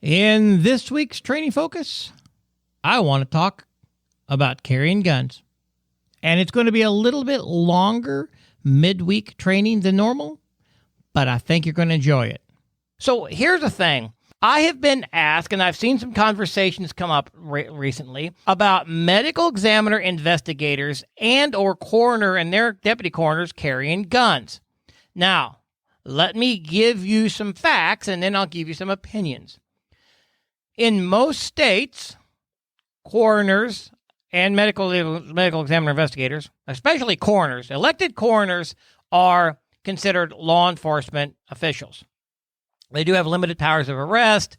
In this week's training focus, I want to talk about carrying guns. And it's going to be a little bit longer midweek training than normal, but I think you're going to enjoy it. So here's the thing. I have been asked, and I've seen some conversations come up recently about medical examiner investigators and or coroner and their deputy coroners carrying guns. Now, let me give you some facts, and then I'll give you some opinions. In most states, coroners and medical examiner investigators, especially coroners, elected coroners are considered law enforcement officials. They do have limited powers of arrest.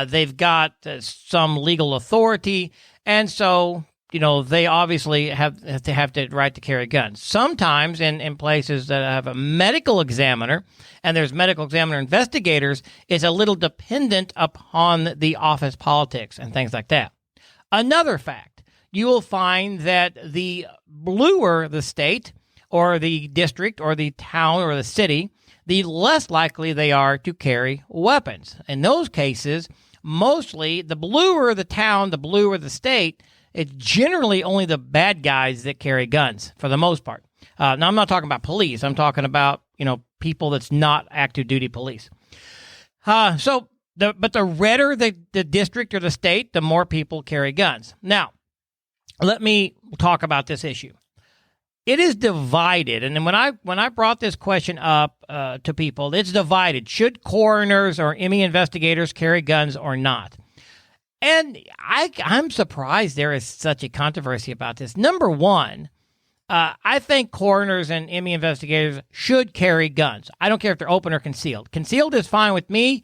They've got some legal authority. And so, they obviously have the right to carry guns. Sometimes in places that have a medical examiner and there's medical examiner investigators, it's a little dependent upon the office politics and things like that. Another fact, you will find that the bluer the state or the district or the town or the city, the less likely they are to carry weapons. In those cases, mostly the bluer the town, the bluer the state, it's generally only the bad guys that carry guns for the most part. Now, I'm not talking about police. I'm talking about, people that's not active duty police. But the redder the district or the state, the more people carry guns. Now, let me talk about this issue. It is divided, and then when I brought this question up to people, it's divided. Should coroners or ME investigators carry guns or not? And I'm surprised there is such a controversy about this. Number one, I think coroners and ME investigators should carry guns. I don't care if they're open or concealed. Concealed is fine with me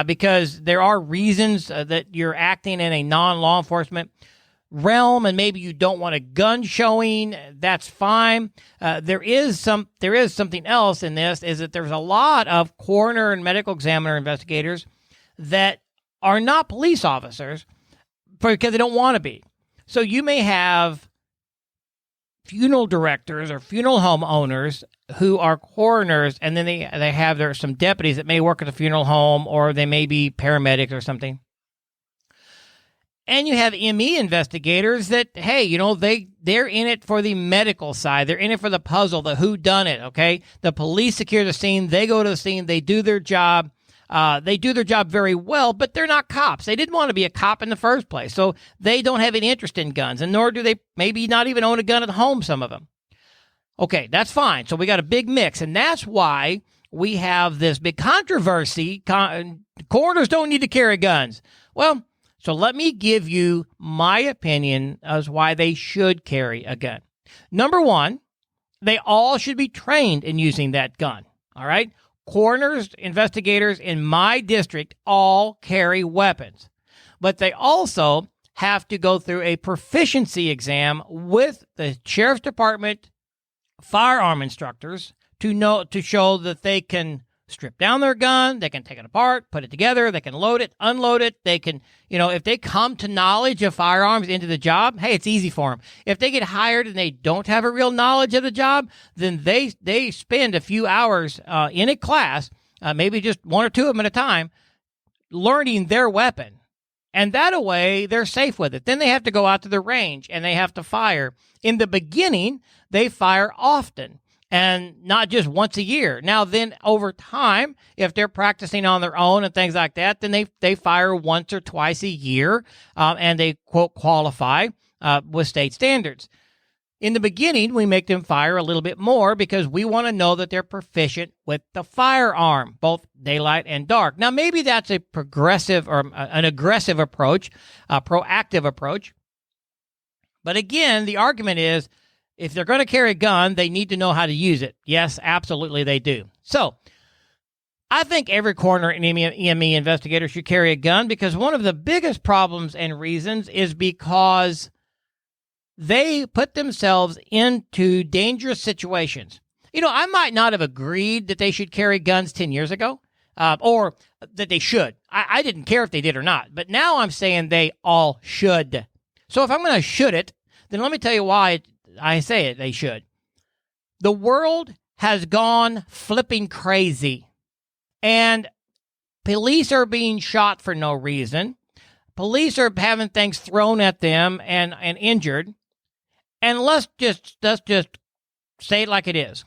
because there are reasons that you're acting in a non-law enforcement realm and maybe you don't want a gun showing. That's fine. There is something else in this, is that there's a lot of coroner and medical examiner investigators that are not police officers because they don't want to be. So you may have funeral directors or funeral home owners who are coroners, and then they have some deputies that may work at the funeral home, or they may be paramedics or something. And you have ME investigators that, hey, they're in it for the medical side. They're in it for the puzzle, the whodunit, okay? The police secure the scene. They go to the scene. They do their job. They do their job very well, but they're not cops. They didn't want to be a cop in the first place, so they don't have any interest in guns, and nor do they maybe not even own a gun at home, some of them. Okay, that's fine. So we got a big mix, and that's why we have this big controversy. Coroners don't need to carry guns. Well, so let me give you my opinion as why they should carry a gun. Number one, they all should be trained in using that gun, all right? Coroners, investigators in my district all carry weapons, but they also have to go through a proficiency exam with the Sheriff's Department firearm instructors to show that they can strip down their gun, they can take it apart, put it together, they can load it, unload it, they can, if they come to knowledge of firearms into the job, hey, it's easy for them. If they get hired and they don't have a real knowledge of the job, then they spend a few hours in a class, maybe just one or two of them at a time, learning their weapon. And that way, they're safe with it. Then they have to go out to the range and they have to fire. In the beginning, they fire often. And not just once a year. Now, then over time, if they're practicing on their own and things like that, then they fire once or twice a year, and they, quote, qualify with state standards. In the beginning, we make them fire a little bit more because we want to know that they're proficient with the firearm, both daylight and dark. Now, maybe that's a progressive or an aggressive approach, a proactive approach. But again, the argument is, if they're going to carry a gun, they need to know how to use it. Yes, absolutely they do. So I think every coroner and ME investigator should carry a gun because one of the biggest problems and reasons is because they put themselves into dangerous situations. I might not have agreed that they should carry guns 10 years ago or that they should. I didn't care if they did or not, but now I'm saying they all should. So if I'm going to should it, then let me tell you why I say it, they should. The world has gone flipping crazy. And Police are being shot for no reason. Police are having things thrown at them and injured. And let's just say it like it is.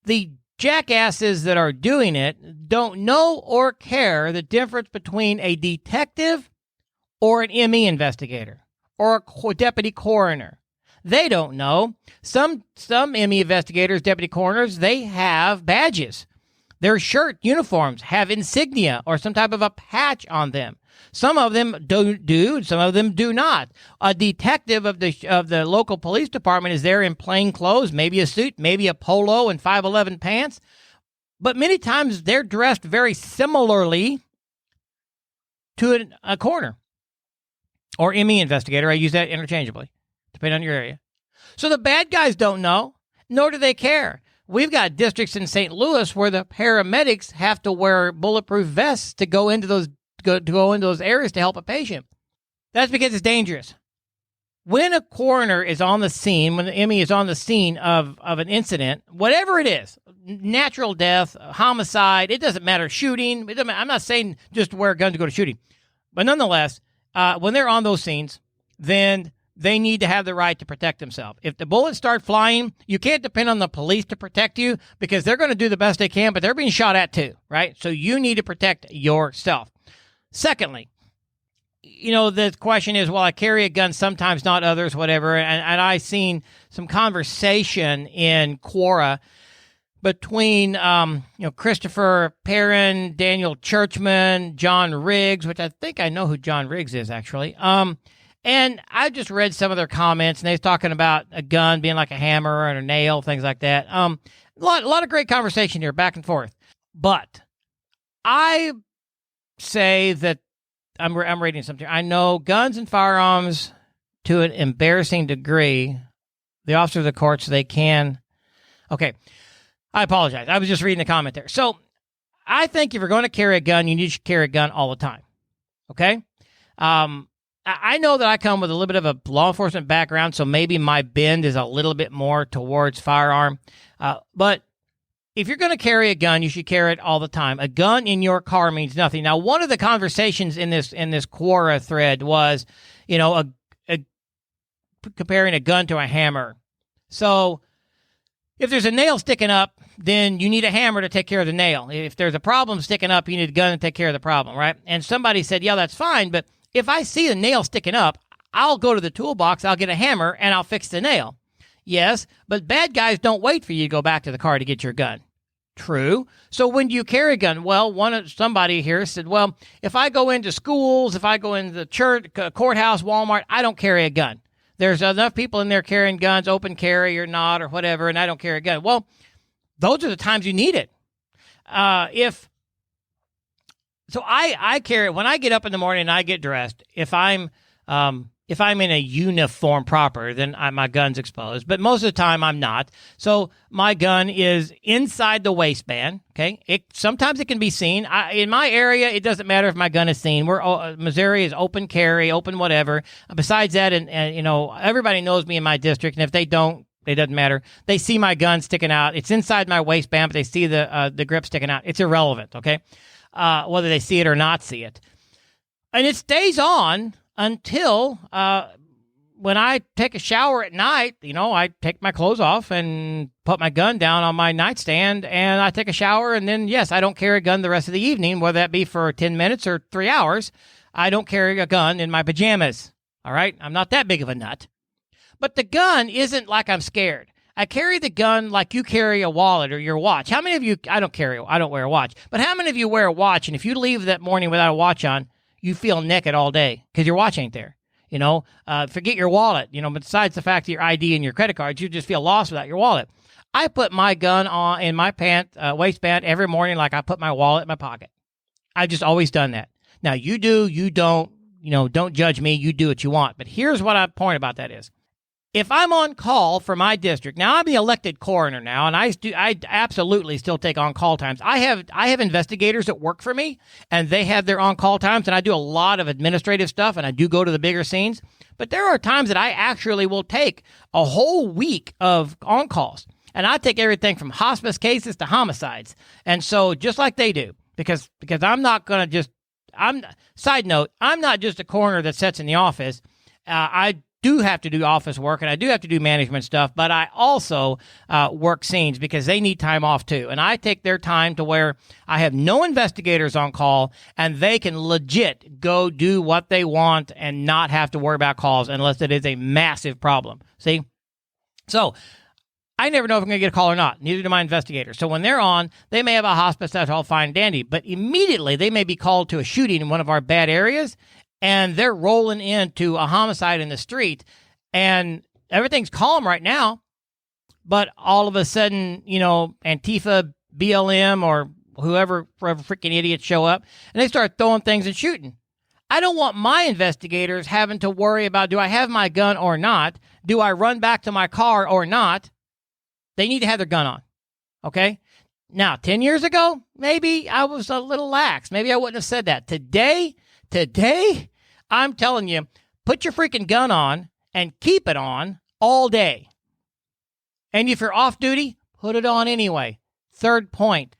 The jackasses that are doing it don't know or care the difference between a detective or an ME investigator or a deputy coroner. They don't know. Some ME investigators, deputy coroners, they have badges. Their shirt uniforms have insignia or some type of a patch on them. Some of them do, some of them do not. A detective of the local police department is there in plain clothes, maybe a suit, maybe a polo and 511 pants. But many times they're dressed very similarly to a coroner or ME investigator. I use that interchangeably, depending on your area. So the bad guys don't know, nor do they care. We've got districts in St. Louis where the paramedics have to wear bulletproof vests to go into those areas to help a patient. That's because it's dangerous. When a coroner is on the scene, when the ME is on the scene of an incident, whatever it is, natural death, homicide, it doesn't matter, shooting, I'm not saying just wear a gun to go to shooting. But nonetheless, when they're on those scenes, then they need to have the right to protect themselves. If the bullets start flying, you can't depend on the police to protect you because they're going to do the best they can, but they're being shot at too, right? So you need to protect yourself. Secondly, the question is, well, I carry a gun, sometimes not others, whatever. And I've seen some conversation in Quora between, Christopher Perrin, Daniel Churchman, John Riggs, which I think I know who John Riggs is, actually. And I just read some of their comments, and they was talking about a gun being like a hammer and a nail, things like that. A lot of great conversation here, back and forth. But I say that I'm reading something. I know guns and firearms to an embarrassing degree. The officer of the courts, they can. Okay, I apologize. I was just reading the comment there. So I think if you're going to carry a gun, you need to carry a gun all the time. Okay. I know that I come with a little bit of a law enforcement background, so maybe my bend is a little bit more towards firearm. But if you're going to carry a gun, you should carry it all the time. A gun in your car means nothing. Now, one of the conversations in this Quora thread was, comparing a gun to a hammer. So if there's a nail sticking up, then you need a hammer to take care of the nail. If there's a problem sticking up, you need a gun to take care of the problem, right? And somebody said, yeah, that's fine, but if I see a nail sticking up, I'll go to the toolbox, I'll get a hammer, and I'll fix the nail. Yes, but bad guys don't wait for you to go back to the car to get your gun. True. So when do you carry a gun? Well, somebody here said, well, if I go into schools, if I go into the church, courthouse, Walmart, I don't carry a gun. There's enough people in there carrying guns, open carry or not or whatever, and I don't carry a gun. Well, those are the times you need it. So I carry it when I get up in the morning and I get dressed. If I'm in a uniform proper, then my gun's exposed. But most of the time, I'm not. So my gun is inside the waistband. Okay, sometimes it can be seen. In my area, it doesn't matter if my gun is seen. Missouri is open carry, open whatever. Besides that, and everybody knows me in my district, and if they don't, it doesn't matter. They see my gun sticking out. It's inside my waistband, but they see the grip sticking out. It's irrelevant. Okay, whether they see it or not see it, and it stays on until when I take a shower at night. I take my clothes off and put my gun down on my nightstand, and I take a shower, and then, yes, I don't carry a gun the rest of the evening, whether that be for 10 minutes or 3 hours. I don't carry a gun in my pajamas, all right? I'm not that big of a nut. But the gun isn't like I'm scared. I carry the gun like you carry a wallet or your watch. How many of you, I don't wear a watch, but how many of you wear a watch, and if you leave that morning without a watch on, you feel naked all day because your watch ain't there? Forget your wallet. Besides the fact that your ID and your credit cards, you just feel lost without your wallet. I put my gun on in my waistband every morning like I put my wallet in my pocket. I've just always done that. Now, you do, you don't, don't judge me. You do what you want. But here's what my point about that is. If I'm on call for my district, now I'm the elected coroner now, and I absolutely still take on-call times. I have investigators that work for me, and they have their on-call times, and I do a lot of administrative stuff, and I do go to the bigger scenes. But there are times that I actually will take a whole week of on-calls, and I take everything from hospice cases to homicides. And so just like they do, because I'm not going to just, side note, I'm not just a coroner that sits in the office. I do have to do office work and I do have to do management stuff, but I also work scenes because they need time off too. And I take their time to where I have no investigators on call and they can legit go do what they want and not have to worry about calls unless it is a massive problem. See? So I never know if I'm going to get a call or not. Neither do my investigators. So when they're on, they may have a hospice that's all fine and dandy, but immediately they may be called to a shooting in one of our bad areas, and they're rolling into a homicide in the street, and everything's calm right now, but all of a sudden, Antifa, BLM, or whoever freaking idiots show up, and they start throwing things and shooting. I don't want my investigators having to worry about, do I have my gun or not? Do I run back to my car or not? They need to have their gun on, okay? Now, 10 years ago, maybe I was a little lax. Maybe I wouldn't have said that. Today, I'm telling you, put your freaking gun on and keep it on all day. And if you're off duty, put it on anyway. Third point,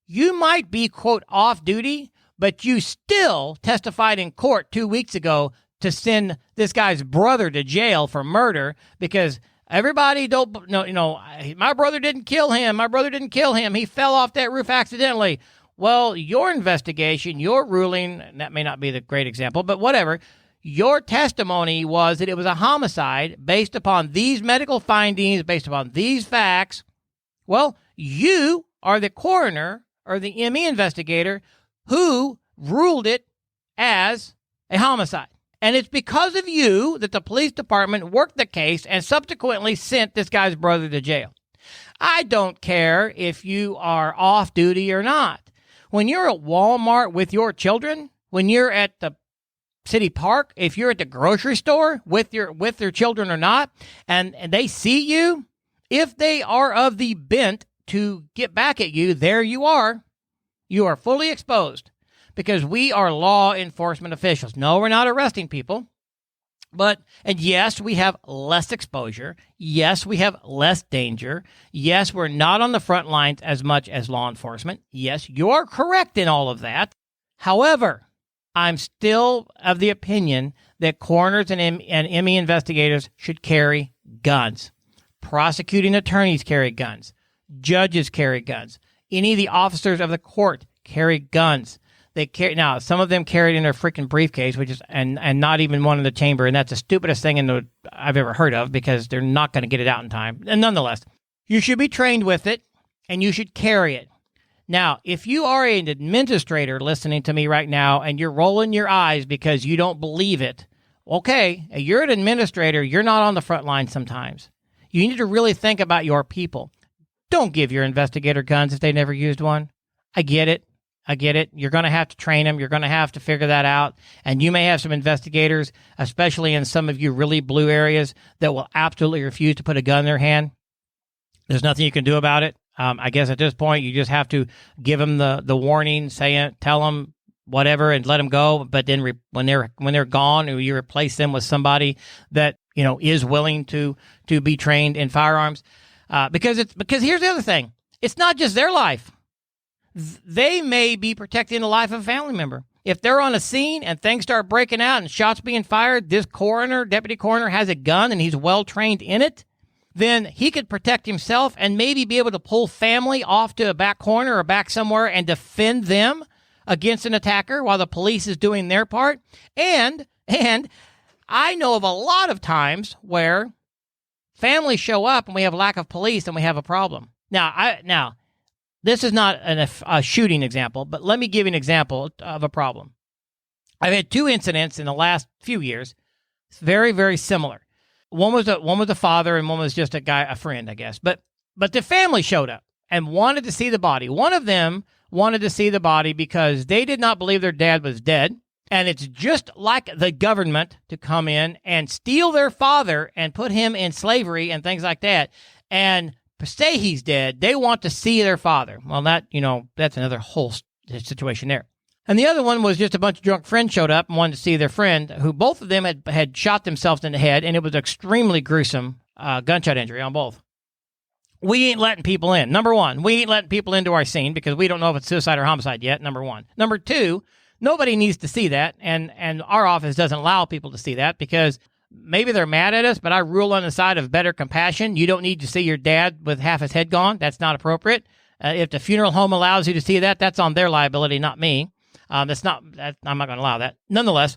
you might be, quote, off duty, but you still testified in court 2 weeks ago to send this guy's brother to jail for murder because everybody my brother didn't kill him. My brother didn't kill him. He fell off that roof accidentally. Well, your investigation, your ruling, and that may not be the great example, but whatever, your testimony was that it was a homicide based upon these medical findings, based upon these facts. Well, you are the coroner or the ME investigator who ruled it as a homicide. And it's because of you that the police department worked the case and subsequently sent this guy's brother to jail. I don't care if you are off duty or not. When you're at Walmart with your children, when you're at the city park, if you're at the grocery store with their children or not, and they see you, if they are of the bent to get back at you, there you are. You are fully exposed because we are law enforcement officials. No, we're not arresting people. And yes, we have less exposure. Yes, we have less danger. Yes, we're not on the front lines as much as law enforcement. Yes, you're correct in all of that. However, I'm still of the opinion that coroners and ME investigators should carry guns. Prosecuting attorneys carry guns. Judges carry guns. Any of the officers of the court carry guns. Now, some of them carry it in their freaking briefcase, which is and not even one in the chamber, and that's the stupidest thing I've ever heard of because they're not going to get it out in time. And nonetheless, you should be trained with it, and you should carry it. Now, if you are an administrator listening to me right now and you're rolling your eyes because you don't believe it, okay, you're an administrator. You're not on the front line sometimes. You need to really think about your people. Don't give your investigator guns if they never used one. I get it. You're going to have to train them. You're going to have to figure that out. And you may have some investigators, especially in some of you really blue areas, that will absolutely refuse to put a gun in their hand. There's nothing you can do about it. I guess at this point, you just have to give them the warning, tell them whatever, and let them go. But then when they're gone, you replace them with somebody that is willing to be trained in firearms. Because here's the other thing: it's not just their life. They may be protecting the life of a family member. If they're on a scene and things start breaking out and shots being fired, this deputy coroner has a gun and he's well trained in it, then he could protect himself and maybe be able to pull family off to a back corner or back somewhere and defend them against an attacker while the police is doing their part. And I know of a lot of times where families show up and we have lack of police and we have a problem. Now, this is not a shooting example, but let me give you an example of a problem. I've had 2 incidents in the last few years, very, very similar. One was a father, and one was just a friend, I guess. But the family showed up and wanted to see the body. One of them wanted to see the body because they did not believe their dad was dead, and it's just like the government to come in and steal their father and put him in slavery and things like that, and say he's dead. They want to see their father. Well, that's another whole situation there. And the other one was just a bunch of drunk friends showed up and wanted to see their friend, who both of them had shot themselves in the head, and it was extremely gruesome gunshot injury on both. we ain't letting people in. Number one, we ain't letting people into our scene because we don't know if it's suicide or homicide yet, number one. Number two, nobody needs to see that, and our office doesn't allow people to see that because maybe they're mad at us, but I rule on the side of better compassion. You don't need to see your dad with half his head gone. That's not appropriate. If the funeral home allows you to see that, that's on their liability, not me. I'm not going to allow that. Nonetheless,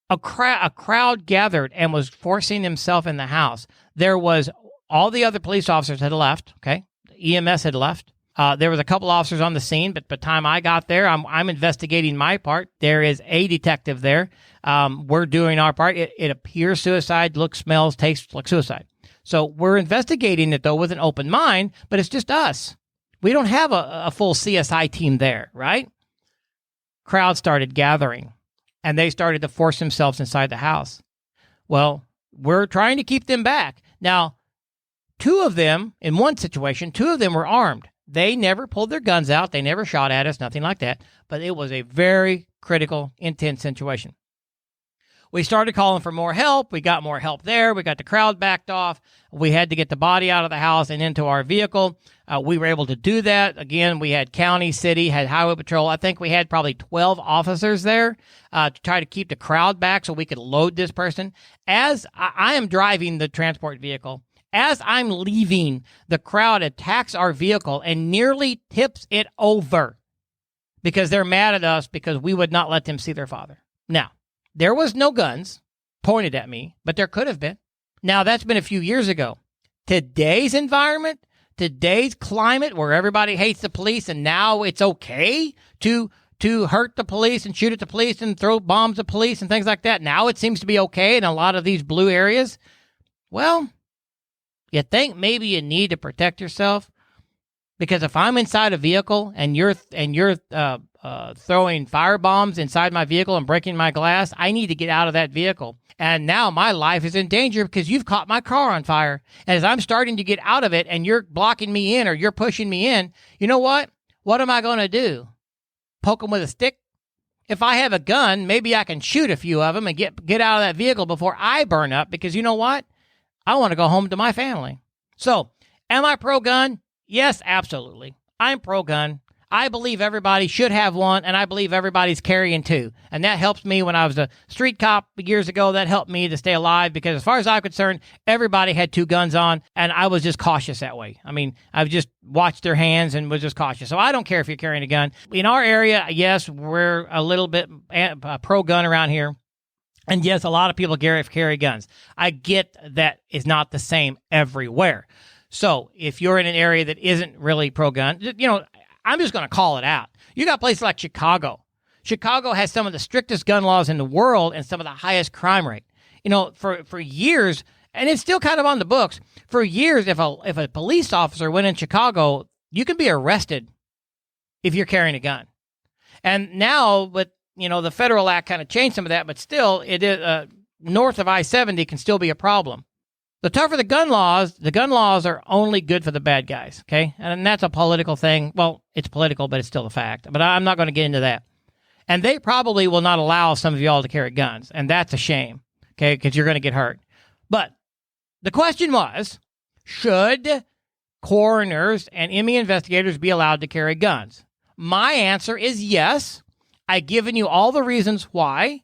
a crowd gathered and was forcing himself in the house. There was all the other police officers had left. Okay, the EMS had left. There was a couple officers on the scene, but by the time I got there, I'm investigating my part. There is a detective there. We're doing our part. It appears suicide, looks, smells, tastes like suicide. So we're investigating it, though, with an open mind, but it's just us. We don't have a full CSI team there, right? Crowd started gathering, and they started to force themselves inside the house. Well, we're trying to keep them back. Now, two of them, in one situation, two of them were armed. They never pulled their guns out. They never shot at us, nothing like that. But it was a very critical, intense situation. We started calling for more help. We got more help there. We got the crowd backed off. We had to get the body out of the house and into our vehicle. We were able to do that. Again, we had county, city, had highway patrol. I think we had probably 12 officers there to try to keep the crowd back so we could load this person. As I am driving the transport vehicle, as I'm leaving, the crowd attacks our vehicle and nearly tips it over because they're mad at us because we would not let them see their father. Now, there was no guns pointed at me, but there could have been. Now, that's been a few years ago. Today's environment, today's climate where everybody hates the police and now it's okay to hurt the police and shoot at the police and throw bombs at police and things like that. Now it seems to be okay in a lot of these blue areas. Well, you think maybe you need to protect yourself? Because if I'm inside a vehicle and you're throwing fire bombs inside my vehicle and breaking my glass, I need to get out of that vehicle. And now my life is in danger because you've caught my car on fire. And as I'm starting to get out of it and you're blocking me in or you're pushing me in, you know what? What am I going to do? Poke them with a stick? If I have a gun, maybe I can shoot a few of them and get out of that vehicle before I burn up because you know what? I want to go home to my family. So, am I pro-gun? Yes, absolutely. I'm pro-gun. I believe everybody should have one, and I believe everybody's carrying two. And that helps me when I was a street cop years ago. That helped me to stay alive because as far as I'm concerned, everybody had two guns on, and I was just cautious that way. I mean, I've just watched their hands and was just cautious. So I don't care if you're carrying a gun. In our area, yes, we're a little bit pro-gun around here. And yes, a lot of people carry guns. I get that is not the same everywhere. So if you're in an area that isn't really pro-gun, you know, I'm just going to call it out. You got places like Chicago. Chicago has some of the strictest gun laws in the world and some of the highest crime rate. You know, for years, and it's still kind of on the books, for years, if a police officer went in Chicago, you can be arrested if you're carrying a gun. And now, with the federal act kind of changed some of that, but still, it is north of I-70 can still be a problem. The tougher the gun laws are only good for the bad guys, okay? And that's a political thing. Well, it's political, but it's still a fact. But I'm not going to get into that. And they probably will not allow some of y'all to carry guns, and that's a shame, okay, because you're going to get hurt. But the question was, should coroners and ME investigators be allowed to carry guns? My answer is yes. I've given you all the reasons why.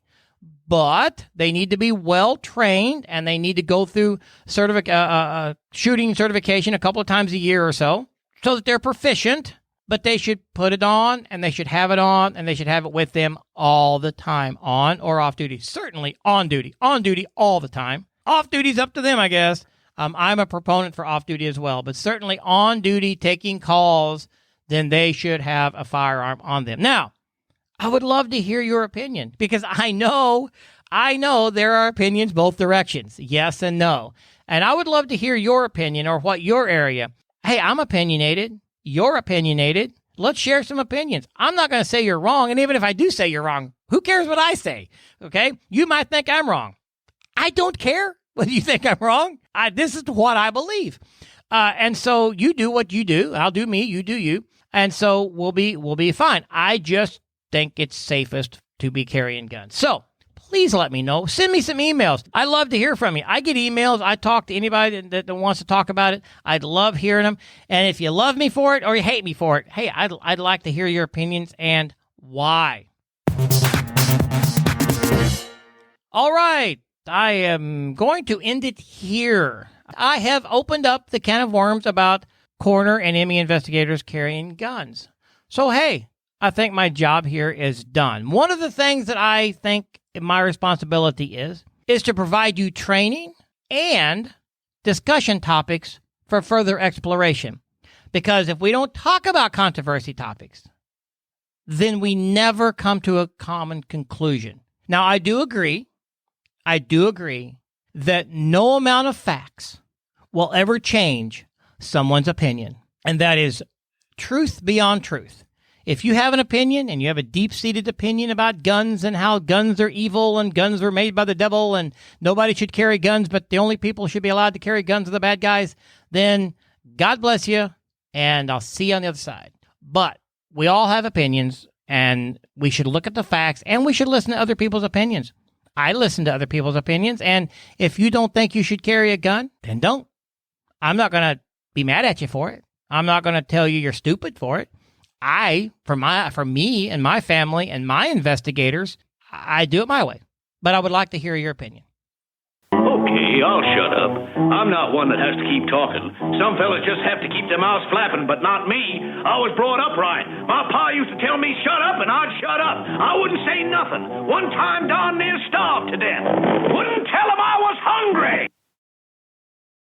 But they need to be well-trained, and they need to go through shooting certification a couple of times a year or so that they're proficient, but they should put it on, and they should have it on, and they should have it with them all the time, on or off duty. Certainly on duty all the time. Off duty's up to them, I guess. I'm a proponent for off duty as well, but certainly on duty, taking calls, then they should have a firearm on them. Now, I would love to hear your opinion because I know there are opinions both directions, yes and no. And I would love to hear your opinion or what your area. Hey, I'm opinionated. You're opinionated. Let's share some opinions. I'm not going to say you're wrong. And even if I do say you're wrong, who cares what I say? Okay. You might think I'm wrong. I don't care whether you think I'm wrong. This is what I believe. And so you do what you do. I'll do me. You do you. And so we'll be fine. I just think it's safest to be carrying guns. So please let me know. Send me some emails. I love to hear from you. I get emails. I talk to anybody that wants to talk about it. I'd love hearing them. And if you love me for it or you hate me for it, hey, I'd like to hear your opinions and why. All right. I am going to end it here. I have opened up the can of worms about coroner and ME investigators carrying guns. So, hey, I think my job here is done. One of the things that I think my responsibility is to provide you training and discussion topics for further exploration. Because if we don't talk about controversy topics, then we never come to a common conclusion. Now, I do agree that no amount of facts will ever change someone's opinion. And that is truth beyond truth. If you have an opinion and you have a deep-seated opinion about guns and how guns are evil and guns were made by the devil and nobody should carry guns, but the only people who should be allowed to carry guns are the bad guys, then God bless you, and I'll see you on the other side. But we all have opinions, and we should look at the facts, and we should listen to other people's opinions. I listen to other people's opinions, and if you don't think you should carry a gun, then don't. I'm not going to be mad at you for it. I'm not going to tell you you're stupid for it. For me and my family and my investigators, I do it my way. But I would like to hear your opinion. Okay, I'll shut up. I'm not one that has to keep talking. Some fellas just have to keep their mouths flapping, but not me. I was brought up right. My pa used to tell me shut up, and I'd shut up. I wouldn't say nothing. One time darn near starved to death. Wouldn't